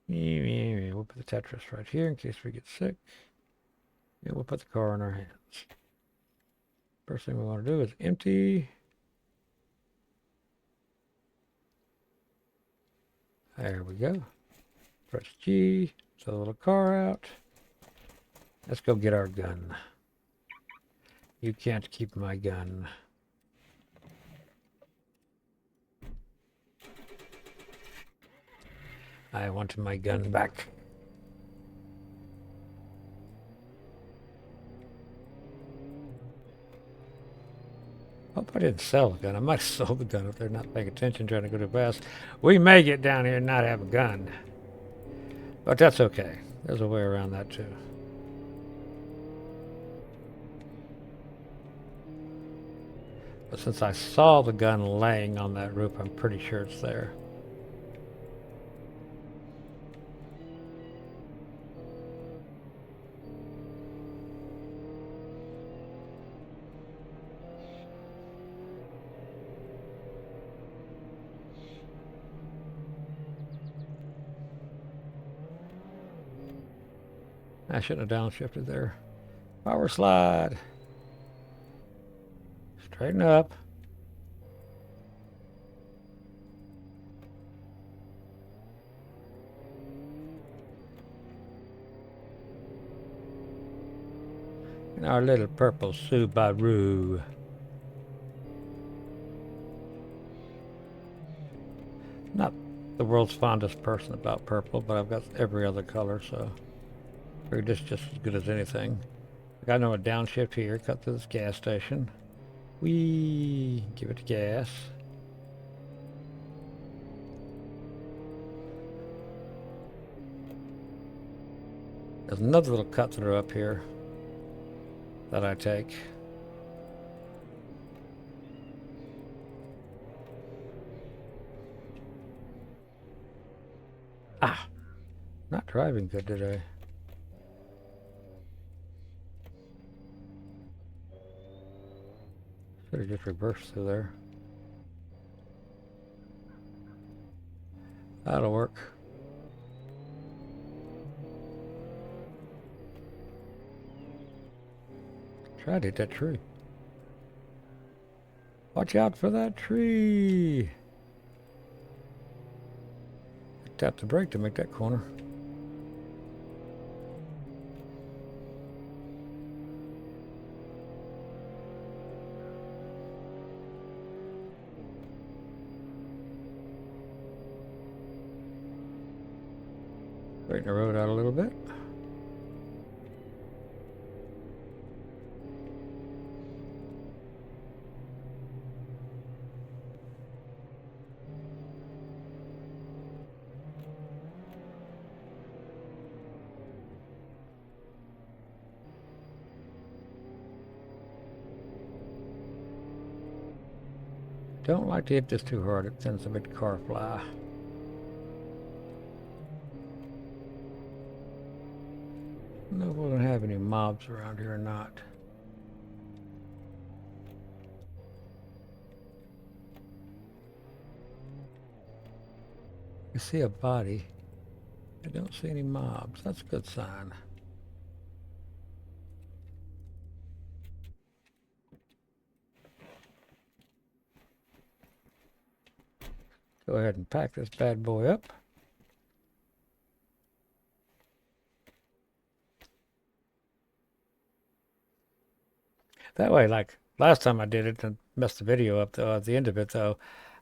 We'll put the Tetris right here in case we get sick. And we'll put the car in our hands. First thing we want to do is empty. There we go. Press G. Throw the little car out. Let's go get our gun. You can't keep my gun. I want my gun back. Hope I didn't sell the gun. I might have sold the gun if they're not paying attention, trying to go too fast. We may get down here and not have a gun. But that's okay. There's a way around that too. But since I saw the gun laying on that roof, I'm pretty sure it's there. I shouldn't have downshifted there. Power slide. Straighten up. And our little purple Subaru. Not the world's fondest person about purple, but I've got every other color, so we're just as good as anything. I got no downshift here, cut through this gas station. Whee! Give it gas. There's another little cut through up here that I take. Ah! Not driving good today. Should have just reversed through there. That'll work. Tried to hit that tree. Watch out for that tree. Tap the brake to make that corner. Straighten the road out a little bit. Don't like to hit this too hard. It tends to make the car fly. I don't know if we're going to have any mobs around here or not. I see a body. I don't see any mobs. That's a good sign. Go ahead and pack this bad boy up. That way, like last time I did it and messed the video up, though, at the end of it, though,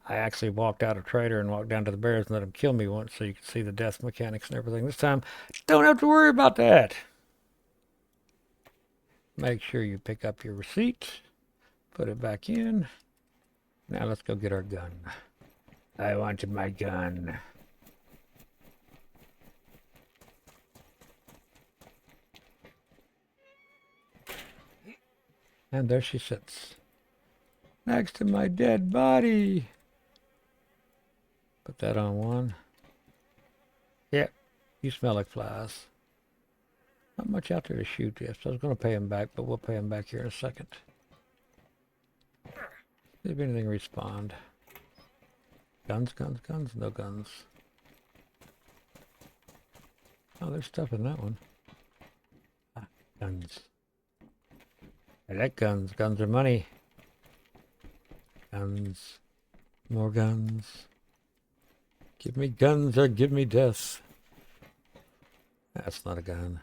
I actually walked out of Trader and walked down to the bears and let them kill me once so you can see the death mechanics and everything. This time, don't have to worry about that. Make sure you pick up your receipt, put it back in. Now let's go get our gun. I wanted my gun. And there she sits, next to my dead body. Put that on one. Yep, you smell like flies. Not much out there to shoot yet, so I was going to pay him back, but we'll pay him back here in a second. See if anything respawned. Guns, guns, guns, no guns. Oh, there's stuff in that one. Ah, guns. I like guns. Guns are money. Guns. More guns. Give me guns or give me death. That's not a gun.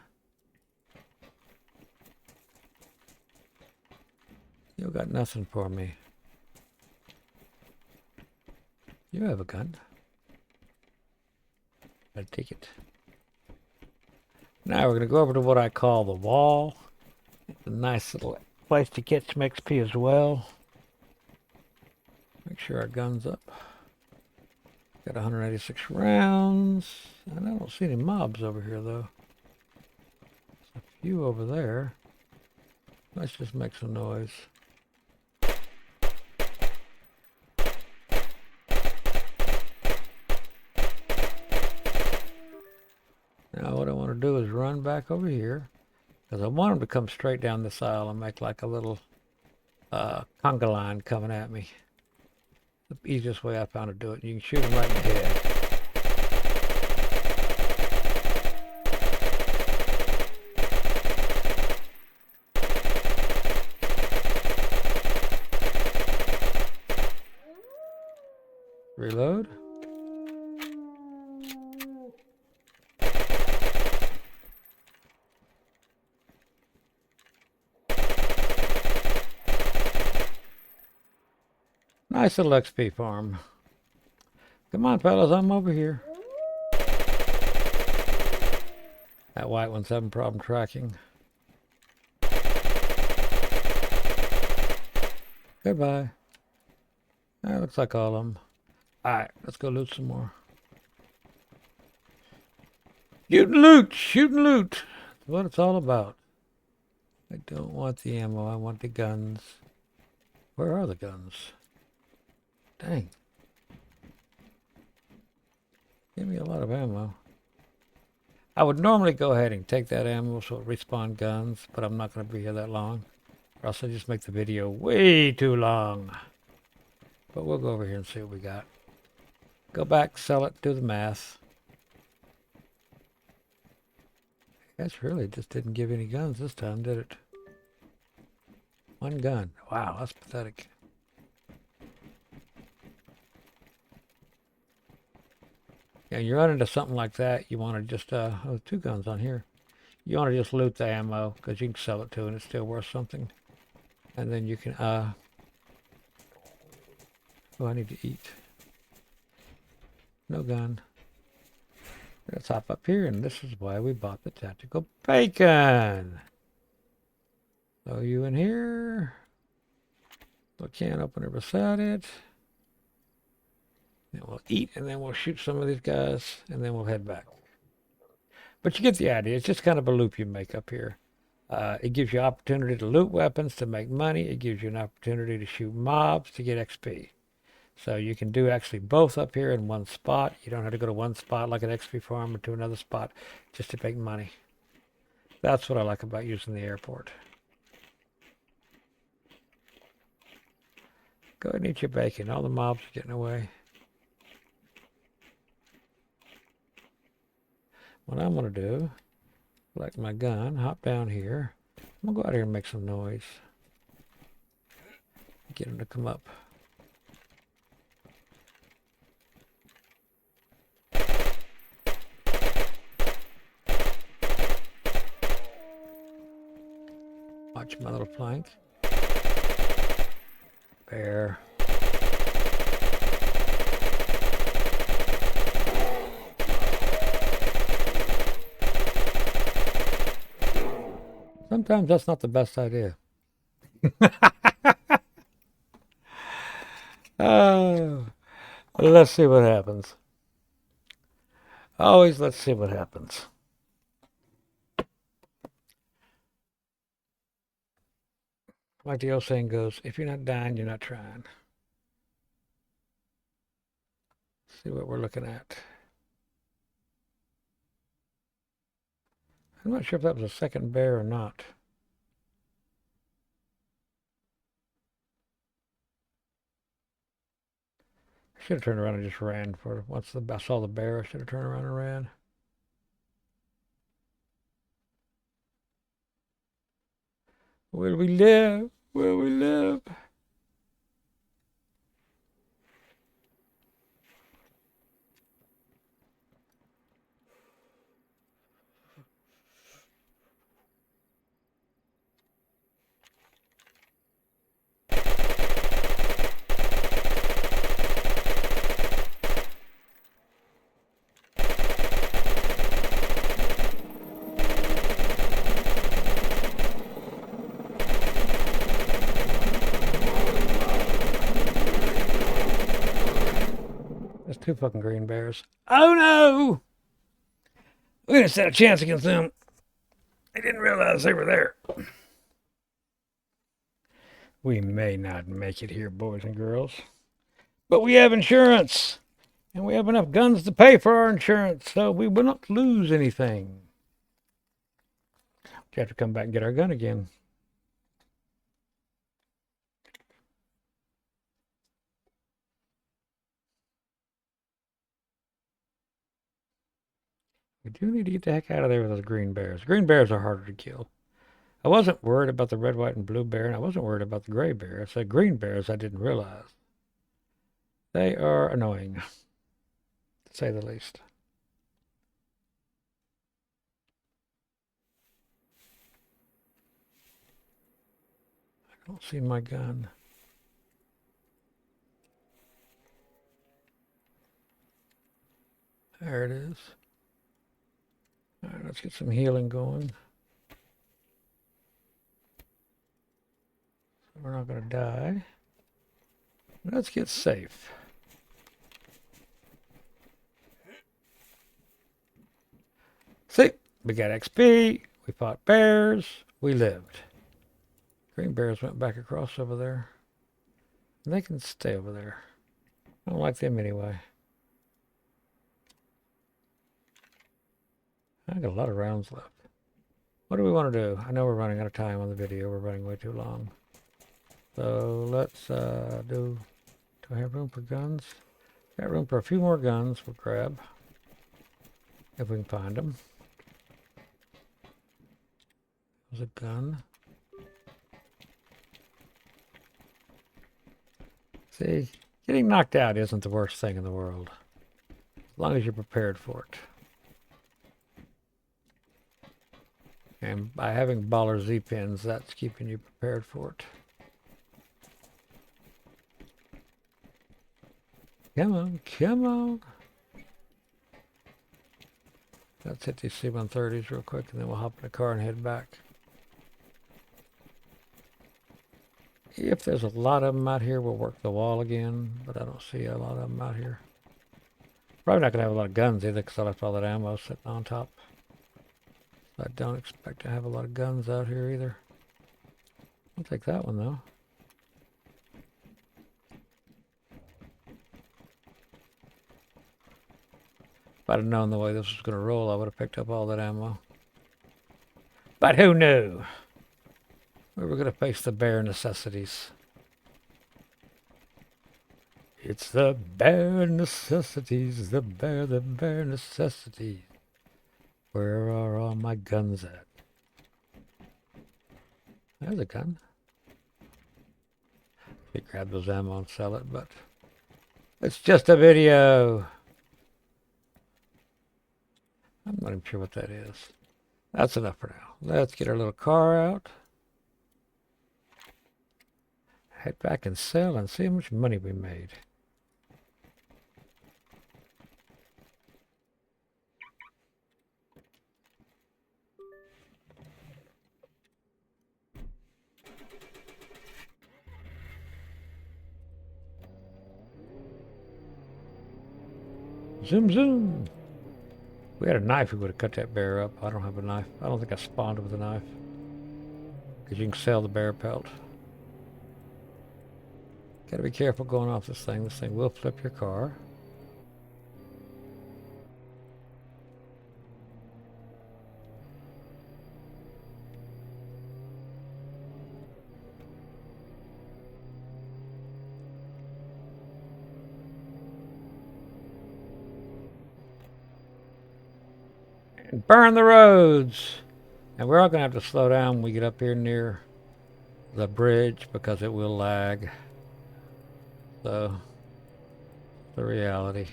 You got nothing for me. You have a gun. I'll take it. Now we're going to go over to what I call the wall. It's a nice little place to get some XP as well. Make sure our gun's up. Got 186 rounds. And I don't see any mobs over here though. There's a few over there. Let's just make some noise. Now what I want to do is run back over here, because I want them to come straight down this aisle and make like a little conga line coming at me. The easiest way I found to do it. You can shoot them right in the head. Reload. Nice little XP farm. Come on, fellas, I'm over here. That white one's having problem tracking. Goodbye. That looks like all of them. Alright, let's go loot some more. Shoot and loot! Shoot and loot! That's what it's all about. I don't want the ammo, I want the guns. Where are the guns? Dang. Give me a lot of ammo. I would normally go ahead and take that ammo so it respawn guns, but I'm not going to be here that long. Or else I just make the video way too long. But we'll go over here and see what we got. Go back, sell it, do the math. I guess really just didn't give any guns this time, did it? One gun. Wow, that's pathetic. Yeah, you run into something like that, you want to just, oh, 2 guns on here. You want to just loot the ammo, because you can sell it too, and it's still worth something. And then you can, oh, I need to eat. No gun. Let's hop up here, and this is why we bought the tactical bacon. Throw you in here. The can opener beside it. Then we'll eat, and then we'll shoot some of these guys, and then we'll head back. But you get the idea. It's just kind of a loop you make up here. It gives you opportunity to loot weapons, to make money. It gives you an opportunity to shoot mobs, to get XP. So you can do actually both up here in one spot. You don't have to go to one spot like an XP farm or to another spot just to make money. That's what I like about using the airport. Go ahead and eat your bacon. All the mobs are getting away. What I'm going to do, select my gun, hop down here. I'm going to go out here and make some noise. Get him to come up. Watch my little flank. Bear. Sometimes that's not the best idea. Oh, let's see what happens. Always let's see what happens. Like the old saying goes, if you're not dying, you're not trying. Let's see what we're looking at. I'm not sure if that was a second bear or not. I should have turned around and just ran for once I saw the bear. I should have turned around and ran. Will we live? Will we live? There's 2 fucking green bears. Oh no! We didn't stand a chance against them. They didn't realize they were there. We may not make it here, boys and girls. But we have insurance. And we have enough guns to pay for our insurance, so we will not lose anything. We have to come back and get our gun again. We do need to get the heck out of there with those green bears. Green bears are harder to kill. I wasn't worried about the red, white, and blue bear, and I wasn't worried about the gray bear. I said green bears I didn't realize. They are annoying, to say the least. I don't see my gun. There it is. All right, let's get some healing going. We're not going to die. Let's get safe. See, we got XP, we fought bears, we lived. Green bears went back across over there. They can stay over there. I don't like them anyway. I got a lot of rounds left. What do we want to do? I know we're running out of time on the video. We're running way too long. So let's do I have room for guns? Got room for a few more guns we'll grab. If we can find them. There's a gun. See, getting knocked out isn't the worst thing in the world, as long as you're prepared for it. And by having baller Z pins, that's keeping you prepared for it. Come on, come on. Let's hit these C-130s real quick, and then we'll hop in the car and head back. If there's a lot of them out here, we'll work the wall again, but I don't see a lot of them out here. Probably not going to have a lot of guns either, because I left all that ammo sitting on top. I don't expect to have a lot of guns out here either. I'll take that one, though. If I'd have known the way this was going to roll, I would have picked up all that ammo. But who knew? We were going to face the bare necessities. It's the bare necessities, the bare necessities. Where are all my guns at? There's a gun. You grab those ammo and sell it, but it's just a video. I'm not even sure what that is. That's enough for now. Let's get our little car out. Head back and sell and see how much money we made. Zoom, zoom. If we had a knife, we would have cut that bear up. I don't have a knife. I don't think I spawned with a knife. Because you can sell the bear pelt. Gotta be careful going off this thing. This thing will flip your car. And burn the roads! And we're all gonna have to slow down when we get up here near the bridge because it will lag. So, the reality.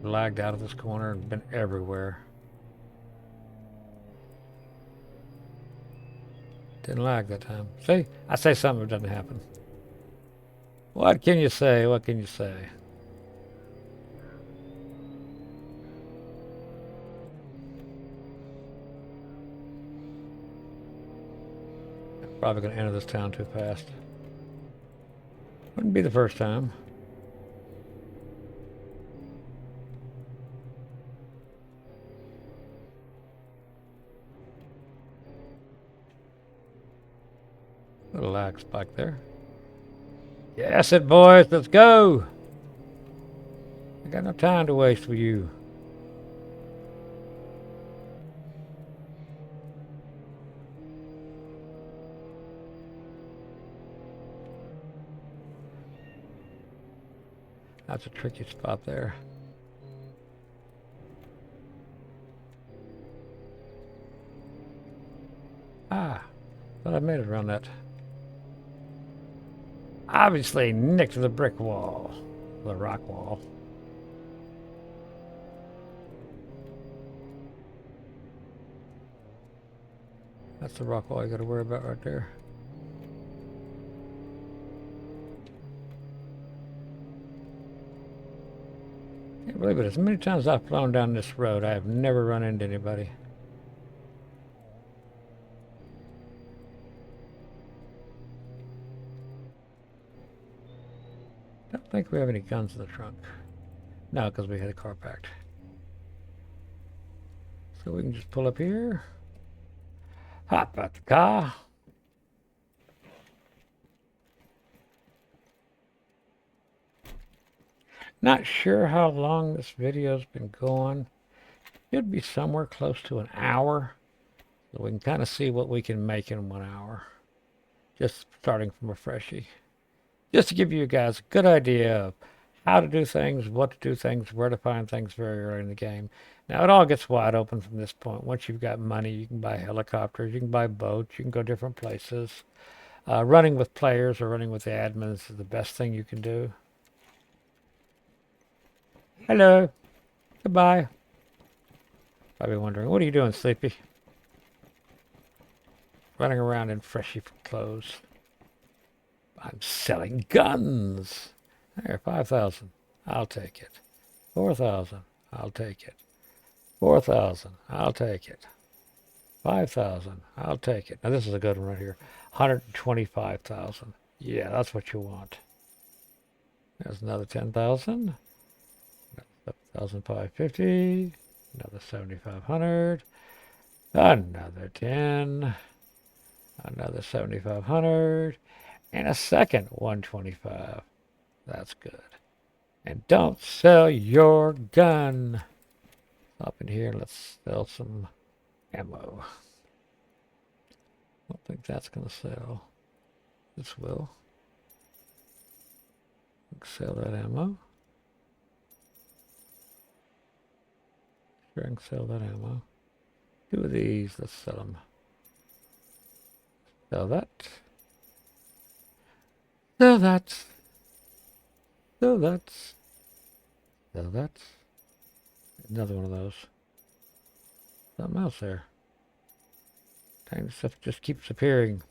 Lagged out of this corner and been everywhere. Didn't lag that time. See? I say something, it doesn't happen. What can you say? What can you say? Probably going to enter this town too fast. Wouldn't be the first time. Little lag spike there. Yes, it boys, let's go. I got no time to waste with you. That's a tricky spot there. Ah, thought I made it around that. Obviously nicked the brick wall, the rock wall. That's the rock wall you got to worry about right there. Can't believe it. As many times I've flown down this road, I have never run into anybody. Don't think we have any guns in the trunk. No, because we had a car packed. So we can just pull up here. Hop out the car. Not sure how long this video's been going. Should be somewhere close to an hour. So we can kind of see what we can make in 1 hour. Just starting from a freshie. Just to give you guys a good idea of how to do things, what to do things, where to find things very early in the game. Now, it all gets wide open from this point. Once you've got money, you can buy helicopters, you can buy boats, you can go different places. Running with players or running with the admins is the best thing you can do. Hello. Goodbye. Probably wondering, what are you doing, Sleepy? Running around in freshy clothes. I'm selling guns. There, 5,000. I'll take it. 4,000. I'll take it. 4,000. I'll take it. 5,000. I'll take it. Now this is a good one right here. 125,000. Yeah, that's what you want. There's another 10,000. 7,550. Another 7,500. Another 10. Another 7,500. And a second 125. That's good. And don't sell your gun. Up in here, let's sell some ammo. I don't think that's going to sell. This will. Sell that ammo. Sure, I can sell that ammo. Two of these, let's sell them. Sell that. Sell that. Sell that. Sell that. Another one of those. Something else there. Tiny stuff just keeps appearing.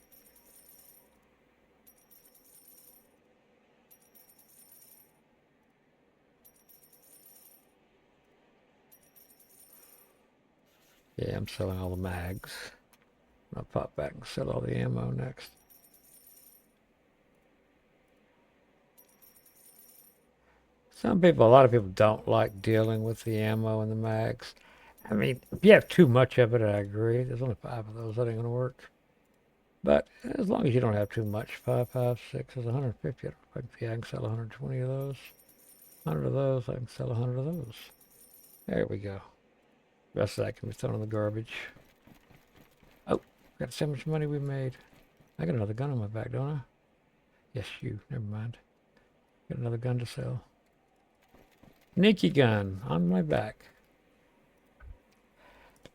Yeah, I'm selling all the mags. I'll pop back and sell all the ammo next. A lot of people don't like dealing with the ammo and the mags. I mean, if you have too much of it, I agree. There's only 5 of those. That ain't going to work. But as long as you don't have too much, 5, 5, 6 is 150. I can sell 120 of those. 100 of those, I can sell 100 of those. There we go. The rest of that can be thrown in the garbage. Oh, got so much money we made. I got another gun on my back, don't I? Yes, you. Never mind. Got another gun to sell. Sneaky gun on my back.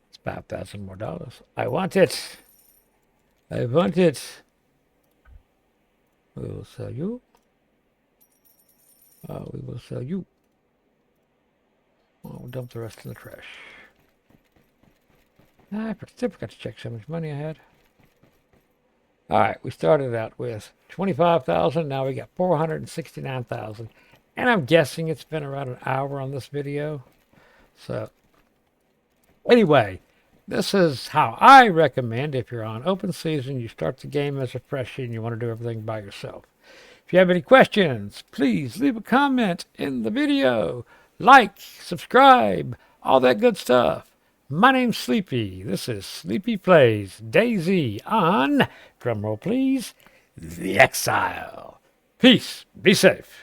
It's $5,000 more. I want it. I want it. We will sell you. We will sell you. We'll dump the rest in the trash. I still forgot to check how much money I had. All right, we started out with 25,000. Now we got 469,000. And I'm guessing it's been around an hour on this video. So, anyway, this is how I recommend if you're on open season, you start the game as a freshie and you want to do everything by yourself. If you have any questions, please leave a comment in the video. Like, subscribe, all that good stuff. My name's Sleepy. This is Sleepy Plays DayZ on, drumroll please, The Exile. Peace. Be safe.